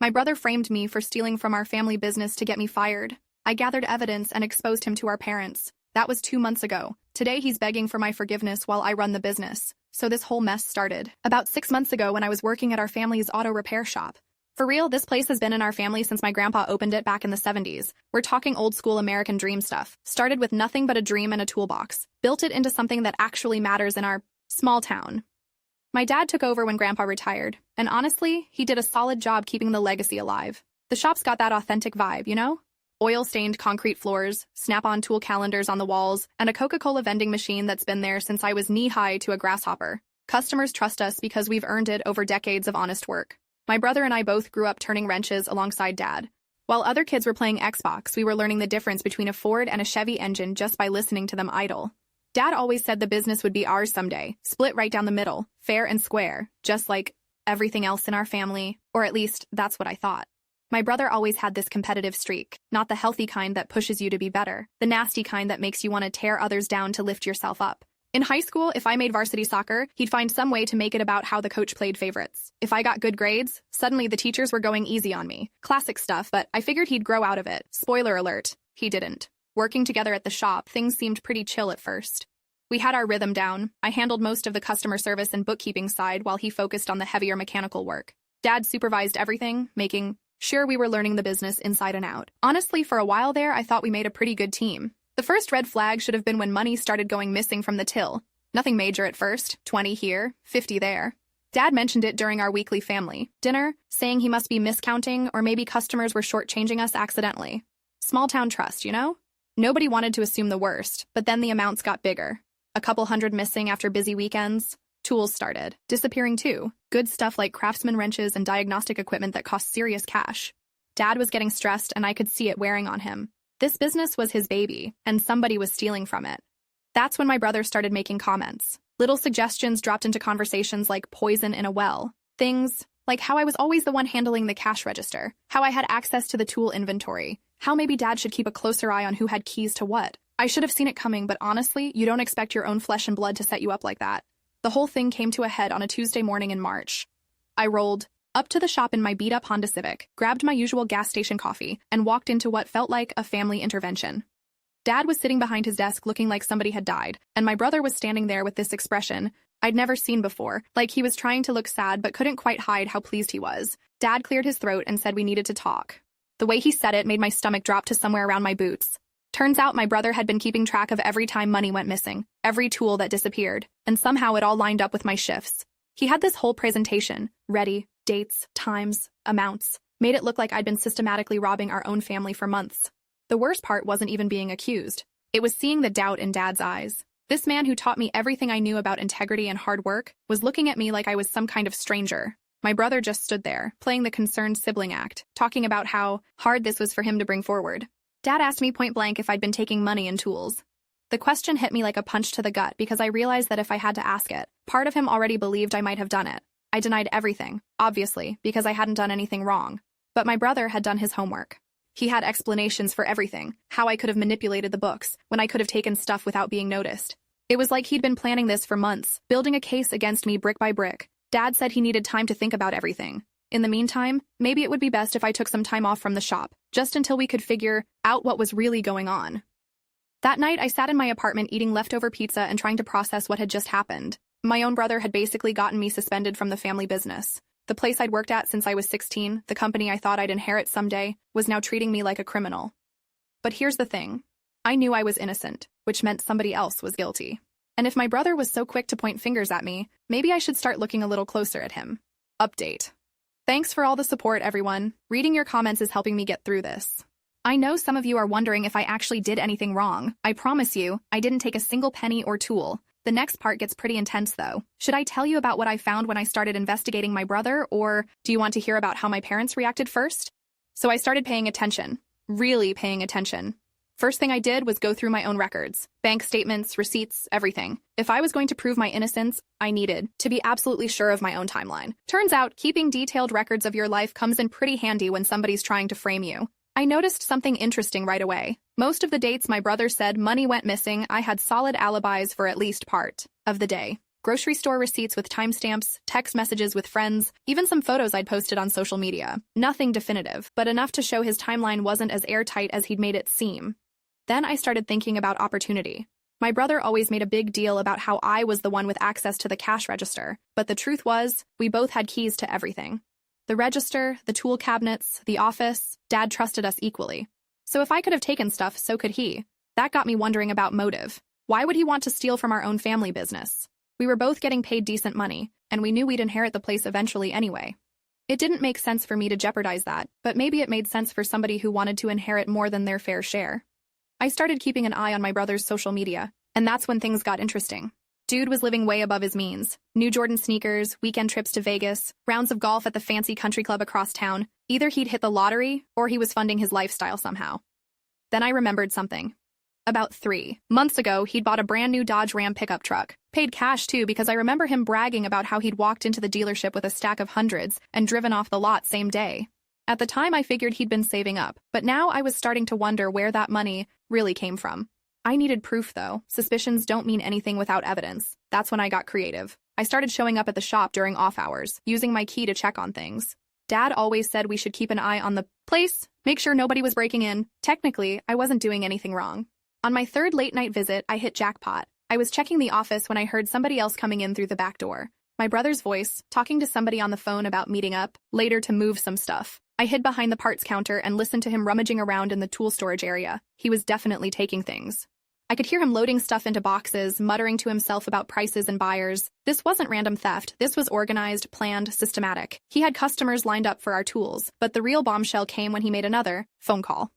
My brother framed me for stealing from our family business to get me fired. I gathered evidence and exposed him to our parents. That was 2 months ago. Today he's begging for my forgiveness while I run the business. So this whole mess started about 6 months ago when I was working at our family's auto repair shop. For real, this place has been in our family since my grandpa opened it back in the 70s. We're talking old school American dream stuff. Started with nothing but a dream and a toolbox. Built it into something that actually matters in our small town. My dad took over when grandpa retired, and honestly, he did a solid job keeping the legacy alive. The shop's got that authentic vibe, you know? Oil-stained concrete floors, snap-on tool calendars on the walls, and a Coca-Cola vending machine that's been there since I was knee-high to a grasshopper. Customers trust us because we've earned it over decades of honest work. My brother and I both grew up turning wrenches alongside Dad. While other kids were playing Xbox, we were learning the difference between a Ford and a Chevy engine just by listening to them idle. Dad always said the business would be ours someday, split right down the middle, fair and square, just like everything else in our family, or at least that's what I thought. My brother always had this competitive streak, not the healthy kind that pushes you to be better, the nasty kind that makes you want to tear others down to lift yourself up. In high school, if I made varsity soccer, he'd find some way to make it about how the coach played favorites. If I got good grades, suddenly the teachers were going easy on me. Classic stuff, but I figured he'd grow out of it. Spoiler alert, he didn't. Working together at the shop, things seemed pretty chill at first. We had our rhythm down. I handled most of the customer service and bookkeeping side while he focused on the heavier mechanical work. Dad supervised everything, making sure we were learning the business inside and out. Honestly, for a while there, I thought we made a pretty good team. The first red flag should have been when money started going missing from the till. Nothing major at first, 20 here, 50 there. Dad mentioned it during our weekly family dinner, saying he must be miscounting or maybe customers were shortchanging us accidentally. Small town trust, you know? Nobody wanted to assume the worst, but then the amounts got bigger. A couple hundred missing after busy weekends. Tools started disappearing too. Good stuff like craftsman wrenches and diagnostic equipment that cost serious cash. Dad was getting stressed and I could see it wearing on him. This business was his baby, and somebody was stealing from it. That's when my brother started making comments. Little suggestions dropped into conversations like poison in a well. Things like how I was always the one handling the cash register, how I had access to the tool inventory, how maybe Dad should keep a closer eye on who had keys to what. I should have seen it coming, but honestly, you don't expect your own flesh and blood to set you up like that. The whole thing came to a head on a Tuesday morning in March. I rolled up to the shop in my beat-up Honda Civic, grabbed my usual gas station coffee, and walked into what felt like a family intervention. Dad was sitting behind his desk looking like somebody had died, and my brother was standing there with this expression I'd never seen before, like he was trying to look sad but couldn't quite hide how pleased he was. Dad cleared his throat and said we needed to talk. The way he said it made my stomach drop to somewhere around my boots. Turns out my brother had been keeping track of every time money went missing, every tool that disappeared, and somehow it all lined up with my shifts. He had this whole presentation, ready, dates, times, amounts, made it look like I'd been systematically robbing our own family for months. The worst part wasn't even being accused. It was seeing the doubt in Dad's eyes. This man who taught me everything I knew about integrity and hard work was looking at me like I was some kind of stranger. My brother just stood there, playing the concerned sibling act, talking about how hard this was for him to bring forward. Dad asked me point blank if I'd been taking money and tools. The question hit me like a punch to the gut because I realized that if I had to ask it, part of him already believed I might have done it. I denied everything, obviously, because I hadn't done anything wrong. But my brother had done his homework. He had explanations for everything, how I could have manipulated the books, when I could have taken stuff without being noticed. It was like he'd been planning this for months, building a case against me brick by brick. Dad said he needed time to think about everything. In the meantime, maybe it would be best if I took some time off from the shop, just until we could figure out what was really going on. That night, I sat in my apartment eating leftover pizza and trying to process what had just happened. My own brother had basically gotten me suspended from the family business. The place I'd worked at since I was 16, the company I thought I'd inherit someday, was now treating me like a criminal. But here's the thing. I knew I was innocent, which meant somebody else was guilty. And if my brother was so quick to point fingers at me, maybe I should start looking a little closer at him. Update. Thanks for all the support, everyone. Reading your comments is helping me get through this. I know some of you are wondering if I actually did anything wrong. I promise you, I didn't take a single penny or tool. The next part gets pretty intense, though. Should I tell you about what I found when I started investigating my brother, or do you want to hear about how my parents reacted first? So I started paying attention. Really paying attention. First thing I did was go through my own records. Bank statements, receipts, everything. If I was going to prove my innocence, I needed to be absolutely sure of my own timeline. Turns out, keeping detailed records of your life comes in pretty handy when somebody's trying to frame you. I noticed something interesting right away. Most of the dates my brother said money went missing, I had solid alibis for at least part of the day. Grocery store receipts with timestamps, text messages with friends, even some photos I'd posted on social media. Nothing definitive, but enough to show his timeline wasn't as airtight as he'd made it seem. Then I started thinking about opportunity. My brother always made a big deal about how I was the one with access to the cash register, but the truth was, we both had keys to everything. The register, the tool cabinets, the office, Dad trusted us equally. So if I could have taken stuff, so could he. That got me wondering about motive. Why would he want to steal from our own family business? We were both getting paid decent money, and we knew we'd inherit the place eventually anyway. It didn't make sense for me to jeopardize that, but maybe it made sense for somebody who wanted to inherit more than their fair share. I started keeping an eye on my brother's social media, and that's when things got interesting. Dude was living way above his means. New Jordan sneakers, weekend trips to Vegas, rounds of golf at the fancy country club across town. Either he'd hit the lottery, or he was funding his lifestyle somehow. Then I remembered something. About 3 months ago, he'd bought a brand new Dodge Ram pickup truck. Paid cash, too, because I remember him bragging about how he'd walked into the dealership with a stack of hundreds and driven off the lot same day. At the time, I figured he'd been saving up, but now I was starting to wonder where that money really came from. I needed proof, though. Suspicions don't mean anything without evidence. That's when I got creative. I started showing up at the shop during off hours, using my key to check on things. Dad always said we should keep an eye on the place, make sure nobody was breaking in. Technically, I wasn't doing anything wrong. On my 3rd late-night visit, I hit jackpot. I was checking the office when I heard somebody else coming in through the back door. My brother's voice, talking to somebody on the phone about meeting up, later to move some stuff. I hid behind the parts counter and listened to him rummaging around in the tool storage area. He was definitely taking things. I could hear him loading stuff into boxes, muttering to himself about prices and buyers. This wasn't random theft. This was organized, planned, systematic. He had customers lined up for our tools, but the real bombshell came when he made another phone call.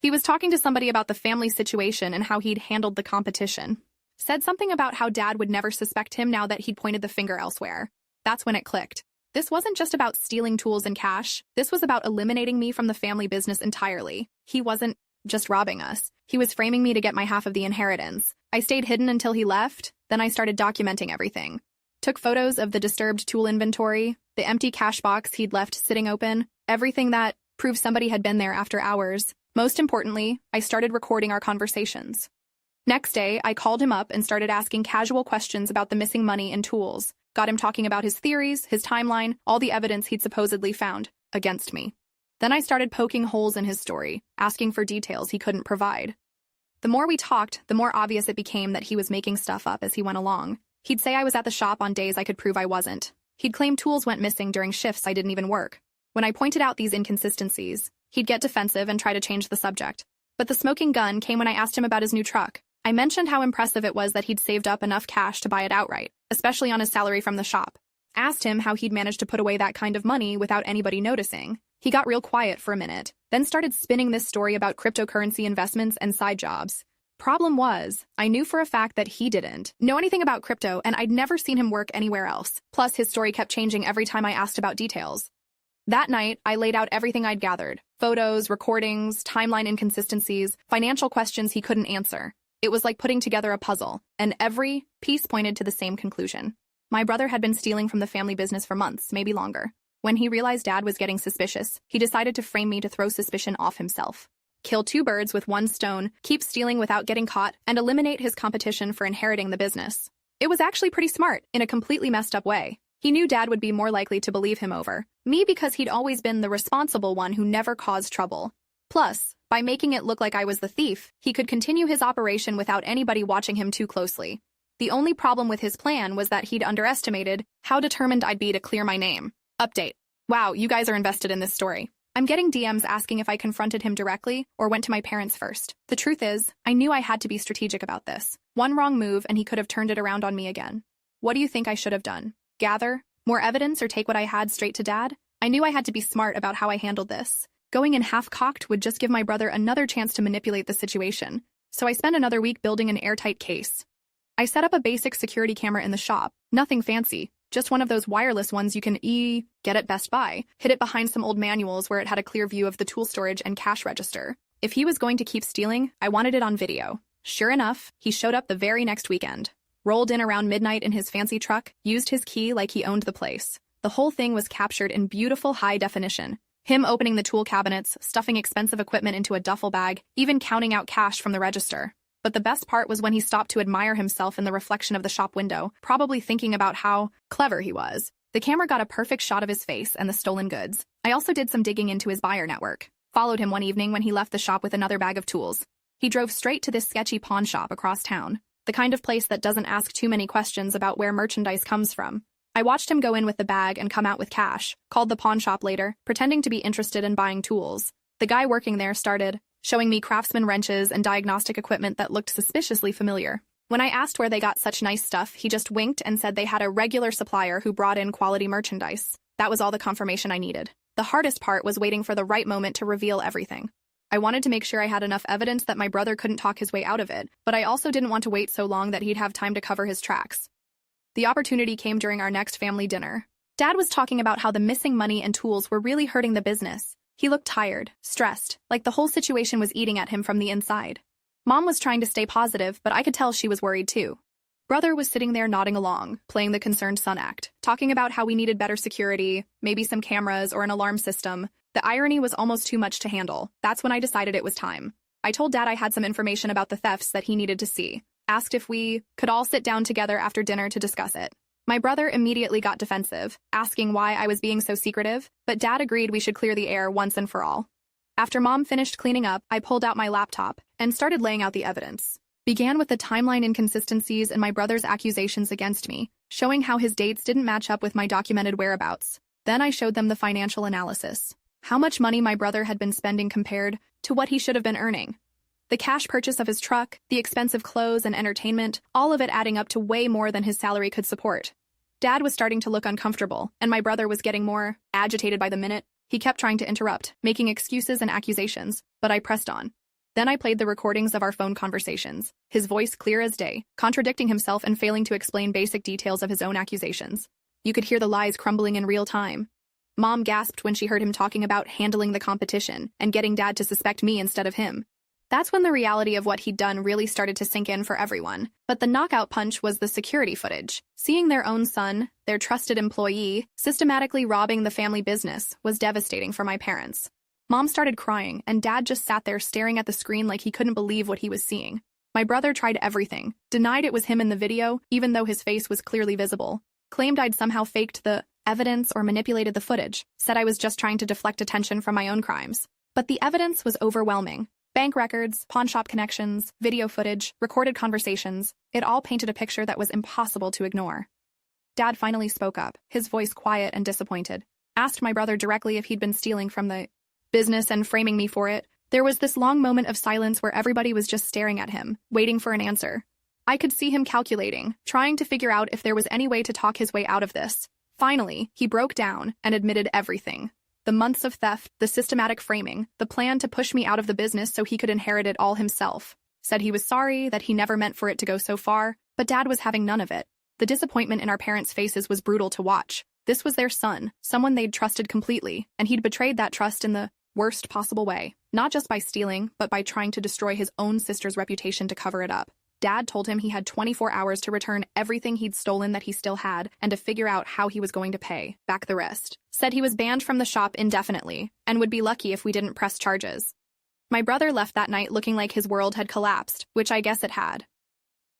He was talking to somebody about the family situation and how he'd handled the competition. Said something about how Dad would never suspect him now that he'd pointed the finger elsewhere. That's when it clicked. This wasn't just about stealing tools and cash. This was about eliminating me from the family business entirely. He wasn't just robbing us. He was framing me to get my half of the inheritance. I stayed hidden until he left, then I started documenting everything. Took photos of the disturbed tool inventory, the empty cash box he'd left sitting open, everything that proved somebody had been there after hours. Most importantly, I started recording our conversations. Next day, I called him up and started asking casual questions about the missing money and tools. Got him talking about his theories, his timeline, all the evidence he'd supposedly found against me. Then I started poking holes in his story, asking for details he couldn't provide. The more we talked, the more obvious it became that he was making stuff up as he went along. He'd say I was at the shop on days I could prove I wasn't. He'd claim tools went missing during shifts I didn't even work. When I pointed out these inconsistencies, he'd get defensive and try to change the subject. But the smoking gun came when I asked him about his new truck. I mentioned how impressive it was that he'd saved up enough cash to buy it outright, especially on his salary from the shop. Asked him how he'd managed to put away that kind of money without anybody noticing. He got real quiet for a minute, then started spinning this story about cryptocurrency investments and side jobs. Problem was, I knew for a fact that he didn't know anything about crypto, and I'd never seen him work anywhere else. Plus, his story kept changing every time I asked about details. That night, I laid out everything I'd gathered. Photos, recordings, timeline inconsistencies, financial questions he couldn't answer. It was like putting together a puzzle, and every piece pointed to the same conclusion. My brother had been stealing from the family business for months, maybe longer. When he realized Dad was getting suspicious, he decided to frame me to throw suspicion off himself. Kill 2 birds with 1 stone, keep stealing without getting caught, and eliminate his competition for inheriting the business. It was actually pretty smart, in a completely messed up way. He knew Dad would be more likely to believe him over me because he'd always been the responsible one who never caused trouble. Plus, by making it look like I was the thief, he could continue his operation without anybody watching him too closely. The only problem with his plan was that he'd underestimated how determined I'd be to clear my name. Update. Wow, you guys are invested in this story. I'm getting DMs asking if I confronted him directly or went to my parents first. The truth is, I knew I had to be strategic about this. One wrong move and he could have turned it around on me again. What do you think I should have done? Gather more evidence or take what I had straight to Dad? I knew I had to be smart about how I handled this. Going in half-cocked would just give my brother another chance to manipulate the situation. So I spent another week building an airtight case. I set up a basic security camera in the shop. Nothing fancy. Just one of those wireless ones you can get at Best Buy. Hid it behind some old manuals where it had a clear view of the tool storage and cash register. If he was going to keep stealing, I wanted it on video. Sure enough, he showed up the very next weekend. Rolled in around midnight in his fancy truck, used his key like he owned the place. The whole thing was captured in beautiful high definition. Him opening the tool cabinets, stuffing expensive equipment into a duffel bag, even counting out cash from the register. But the best part was when he stopped to admire himself in the reflection of the shop window, probably thinking about how clever he was. The camera got a perfect shot of his face and the stolen goods. I also did some digging into his buyer network. Followed him one evening when he left the shop with another bag of tools. He drove straight to this sketchy pawn shop across town, the kind of place that doesn't ask too many questions about where merchandise comes from. I watched him go in with the bag and come out with cash, called the pawn shop later, pretending to be interested in buying tools. The guy working there started showing me craftsman wrenches and diagnostic equipment that looked suspiciously familiar. When I asked where they got such nice stuff, he just winked and said they had a regular supplier who brought in quality merchandise. That was all the confirmation I needed. The hardest part was waiting for the right moment to reveal everything. I wanted to make sure I had enough evidence that my brother couldn't talk his way out of it, but I also didn't want to wait so long that he'd have time to cover his tracks. The opportunity came during our next family dinner. Dad was talking about how the missing money and tools were really hurting the business. He looked tired, stressed, like the whole situation was eating at him from the inside. Mom was trying to stay positive, but I could tell she was worried too. Brother was sitting there nodding along, playing the concerned son act, talking about how we needed better security, maybe some cameras or an alarm system. The irony was almost too much to handle. That's when I decided it was time. I told Dad I had some information about the thefts that he needed to see. Asked if we could all sit down together after dinner to discuss it. My brother immediately got defensive, asking why I was being so secretive, but Dad agreed we should clear the air once and for all. After Mom finished cleaning up, I pulled out my laptop and started laying out the evidence. Began with the timeline inconsistencies and my brother's accusations against me, showing how his dates didn't match up with my documented whereabouts. Then I showed them the financial analysis. How much money my brother had been spending compared to what he should have been earning. The cash purchase of his truck, the expensive clothes and entertainment, all of it adding up to way more than his salary could support. Dad was starting to look uncomfortable, and my brother was getting more agitated by the minute. He kept trying to interrupt, making excuses and accusations, but I pressed on. Then I played the recordings of our phone conversations, his voice clear as day, contradicting himself and failing to explain basic details of his own accusations. You could hear the lies crumbling in real time. Mom gasped when she heard him talking about handling the competition and getting Dad to suspect me instead of him. That's when the reality of what he'd done really started to sink in for everyone. But the knockout punch was the security footage. Seeing their own son, their trusted employee, systematically robbing the family business was devastating for my parents. Mom started crying, and Dad just sat there staring at the screen like he couldn't believe what he was seeing. My brother tried everything, denied it was him in the video, even though his face was clearly visible, claimed I'd somehow faked the evidence or manipulated the footage, said I was just trying to deflect attention from my own crimes. But the evidence was overwhelming. Bank records, pawn shop connections, video footage, recorded conversations, it all painted a picture that was impossible to ignore. Dad finally spoke up, his voice quiet and disappointed. Asked my brother directly if he'd been stealing from the business and framing me for it. There was this long moment of silence where everybody was just staring at him, waiting for an answer. I could see him calculating, trying to figure out if there was any way to talk his way out of this. Finally, he broke down and admitted everything. The months of theft, the systematic framing, the plan to push me out of the business so he could inherit it all himself. Said he was sorry, that he never meant for it to go so far, but Dad was having none of it. The disappointment in our parents' faces was brutal to watch. This was their son, someone they'd trusted completely, and he'd betrayed that trust in the worst possible way. Not just by stealing, but by trying to destroy his own sister's reputation to cover it up. Dad told him he had 24 hours to return everything he'd stolen that he still had and to figure out how he was going to pay back the rest. Said he was banned from the shop indefinitely and would be lucky if we didn't press charges. My brother left that night looking like his world had collapsed, which I guess it had.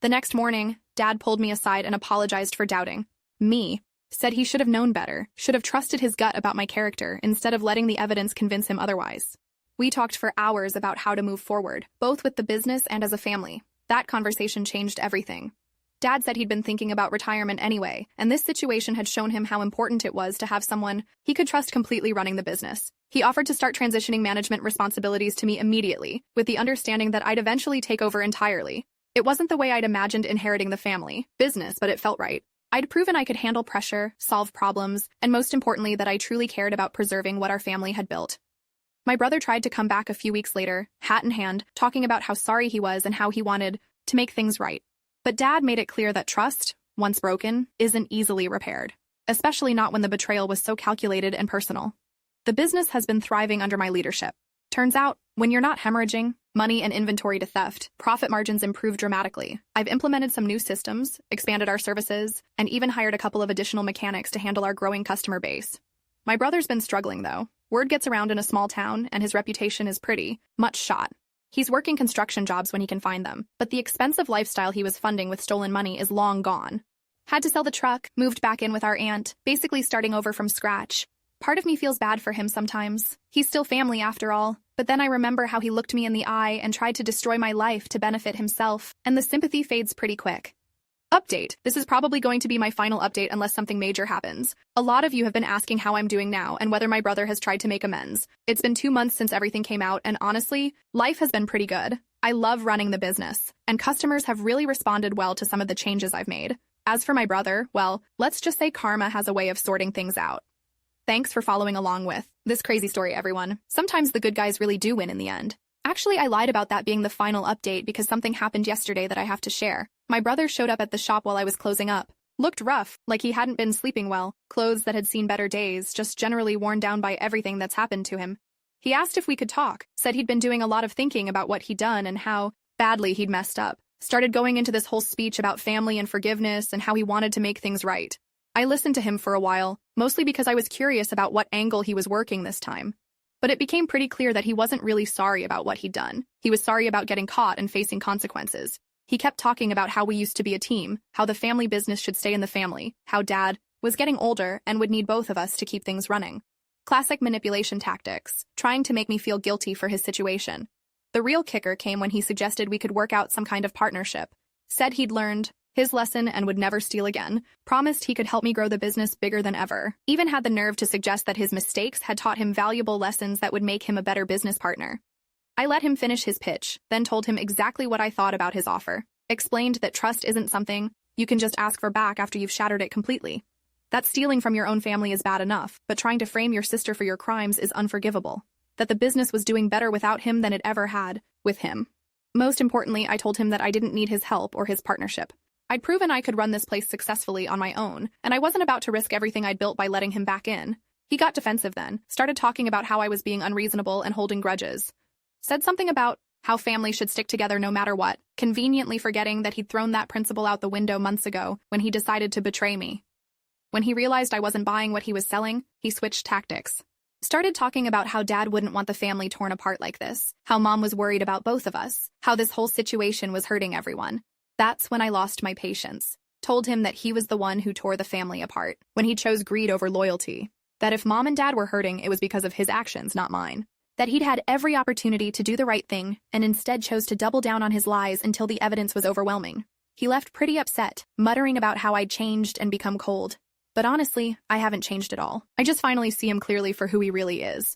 The next morning, Dad pulled me aside and apologized for doubting me. Said he should have known better, should have trusted his gut about my character instead of letting the evidence convince him otherwise. We talked for hours about how to move forward, both with the business and as a family. That conversation changed everything. Dad said he'd been thinking about retirement anyway, and this situation had shown him how important it was to have someone he could trust completely running the business. He offered to start transitioning management responsibilities to me immediately, with the understanding that I'd eventually take over entirely. It wasn't the way I'd imagined inheriting the family business, but it felt right. I'd proven I could handle pressure, solve problems, and most importantly that I truly cared about preserving what our family had built. My brother tried to come back a few weeks later, hat in hand, talking about how sorry he was and how he wanted to make things right. But Dad made it clear that trust, once broken, isn't easily repaired, especially not when the betrayal was so calculated and personal. The business has been thriving under my leadership. Turns out, when you're not hemorrhaging money and inventory to theft, profit margins improve dramatically. I've implemented some new systems, expanded our services, and even hired a couple of additional mechanics to handle our growing customer base. My brother's been struggling, though. Word gets around in a small town, and his reputation is pretty much shot. He's working construction jobs when he can find them, but the expensive lifestyle he was funding with stolen money is long gone. Had to sell the truck, moved back in with our aunt, basically starting over from scratch. Part of me feels bad for him sometimes. He's still family after all. But then I remember how he looked me in the eye and tried to destroy my life to benefit himself, and the sympathy fades pretty quick. Update. This is probably going to be my final update unless something major happens. A lot of you have been asking how I'm doing now and whether my brother has tried to make amends. It's been 2 months since everything came out, and honestly, life has been pretty good. I love running the business, and customers have really responded well to some of the changes I've made. As for my brother, well, let's just say karma has a way of sorting things out. Thanks for following along with this crazy story, everyone. Sometimes the good guys really do win in the end. Actually, I lied about that being the final update because something happened yesterday that I have to share. My brother showed up at the shop while I was closing up. Looked rough, like he hadn't been sleeping well, clothes that had seen better days, just generally worn down by everything that's happened to him. He asked if we could talk, said he'd been doing a lot of thinking about what he'd done and how badly he'd messed up. Started going into this whole speech about family and forgiveness and how he wanted to make things right. I listened to him for a while, mostly because I was curious about what angle he was working this time. But it became pretty clear that he wasn't really sorry about what he'd done. He was sorry about getting caught and facing consequences. He kept talking about how we used to be a team, how the family business should stay in the family, how Dad was getting older and would need both of us to keep things running. Classic manipulation tactics, trying to make me feel guilty for his situation. The real kicker came when he suggested we could work out some kind of partnership. Said he'd learned his lesson and would never steal again, promised he could help me grow the business bigger than ever, even had the nerve to suggest that his mistakes had taught him valuable lessons that would make him a better business partner. I let him finish his pitch, then told him exactly what I thought about his offer. Explained that trust isn't something you can just ask for back after you've shattered it completely. That stealing from your own family is bad enough, but trying to frame your sister for your crimes is unforgivable. That the business was doing better without him than it ever had with him. Most importantly, I told him that I didn't need his help or his partnership. I'd proven I could run this place successfully on my own, and I wasn't about to risk everything I'd built by letting him back in. He got defensive then, started talking about how I was being unreasonable and holding grudges. Said something about how family should stick together no matter what, conveniently forgetting that he'd thrown that principle out the window months ago when he decided to betray me. When he realized I wasn't buying what he was selling, he switched tactics. Started talking about how Dad wouldn't want the family torn apart like this, how Mom was worried about both of us, how this whole situation was hurting everyone. That's when I lost my patience. Told him that he was the one who tore the family apart, when he chose greed over loyalty. That if Mom and Dad were hurting, it was because of his actions, not mine. That he'd had every opportunity to do the right thing, and instead chose to double down on his lies until the evidence was overwhelming. He left pretty upset, muttering about how I'd changed and become cold. But honestly, I haven't changed at all. I just finally see him clearly for who he really is.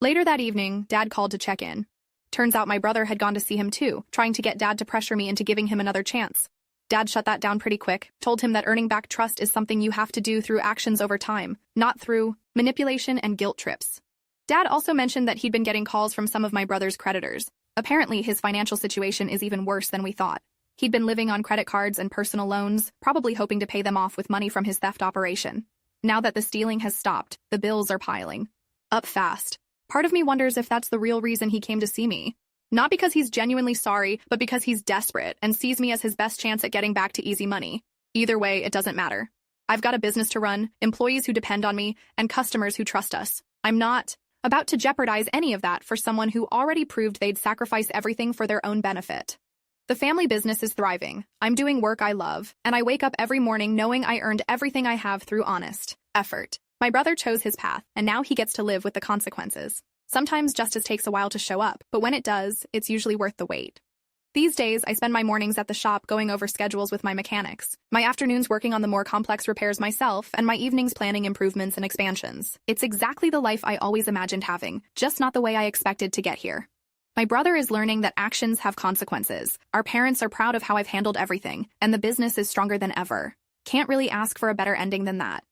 Later that evening, Dad called to check in. Turns out my brother had gone to see him too, trying to get Dad to pressure me into giving him another chance. Dad shut that down pretty quick, told him that earning back trust is something you have to do through actions over time, not through manipulation and guilt trips. Dad also mentioned that he'd been getting calls from some of my brother's creditors. Apparently, his financial situation is even worse than we thought. He'd been living on credit cards and personal loans, probably hoping to pay them off with money from his theft operation. Now that the stealing has stopped, the bills are piling up fast. Part of me wonders if that's the real reason he came to see me. Not because he's genuinely sorry, but because he's desperate and sees me as his best chance at getting back to easy money. Either way, it doesn't matter. I've got a business to run, employees who depend on me, and customers who trust us. I'm not about to jeopardize any of that for someone who already proved they'd sacrifice everything for their own benefit. The family business is thriving. I'm doing work I love, and I wake up every morning knowing I earned everything I have through honest effort. My brother chose his path, and now he gets to live with the consequences. Sometimes justice takes a while to show up, but when it does, it's usually worth the wait. These days, I spend my mornings at the shop going over schedules with my mechanics, my afternoons working on the more complex repairs myself, and my evenings planning improvements and expansions. It's exactly the life I always imagined having, just not the way I expected to get here. My brother is learning that actions have consequences. Our parents are proud of how I've handled everything, and the business is stronger than ever. Can't really ask for a better ending than that.